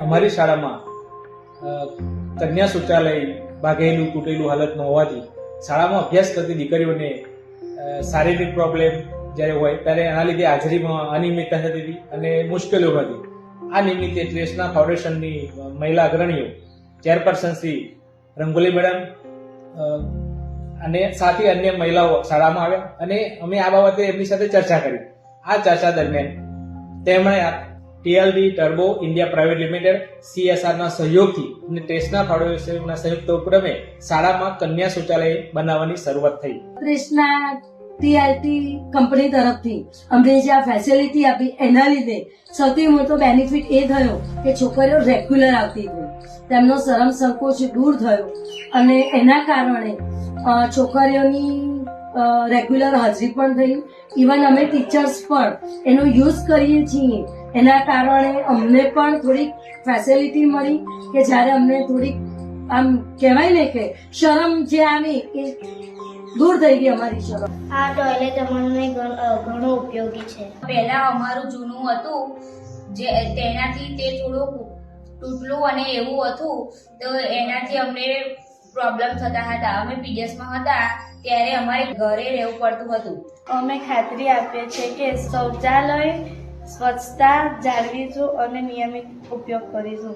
અમારી શાળામાં કન્યા શૌચાલય ભાગેલું તૂટેલું હાલતમાં હોવાથી શાળામાં અભ્યાસ કરતી દીકરીઓને શારીરિક પ્રોબ્લેમ જ્યારે હોય ત્યારે એના લીધે હાજરીમાં અનિયમિતતા થતી હતી અને મુશ્કેલીઓ હતી. આ નિમિત્તે ટ્રેસના ફાઉન્ડેશનની મહિલા અગ્રણીઓ ચેરપર્સન શ્રી રંગોલી મેડમ અને સાથે અન્ય મહિલાઓ શાળામાં આવ્યા અને અમે આ બાબતે એમની સાથે ચર્ચા કરી. આ ચર્ચા દરમિયાન તેમણે ટીએલડી ટર્બો ઇન્ડિયા પ્રાઇવેટ લિમિટેડ CSRના સહયોગથી અને ટ્રેસના ફાઉન્ડેશનના સંયુક્ત ઉપક્રમે શાળામાં કન્યા શૌચાલય બનાવવાની શરૂઆત થઈ. ટ્રેસના TLT કંપની તરફથી અમને જે આ ફેસિલિટી આપી એના લીધે સૌથી મોટો બેનિફિટ એ થયો કે છોકરીઓ રેગ્યુલર આવતી હતી, તેમનો શરમ સંકોચ દૂર થયો અને એના કારણે છોકરીઓની રેગ્યુલર હાજરી પણ થઈ. ઇવન અમે ટીચર્સ પણ એનો યુઝ કરીએ છીએ. એના કારણે અમને પણ થોડીક ફેસિલિટી મળી કે જ્યારે અમને થોડીક આમ કહેવાય ને કે શરમ જે આવી એ દૂર થઈ ગઈ અમારી શરમ. આ ટોયલેટ અમને ઘણો ઉપયોગી છે. પહેલા અમારું જૂનું હતું જે તેનાથી તે થોડું તૂટલું અને એવું હતું તો એનાથી અમને પ્રોબ્લેમ થતા હતા. અમે પીડીએસમાં હતા ત્યારે અમારે ઘરે રહેવું પડતું હતું. અમે ખાતરી આપીએ છીએ કે શૌચાલય સ્વચ્છતા જાળવીશું અને નિયમિત ઉપયોગ કરીશું.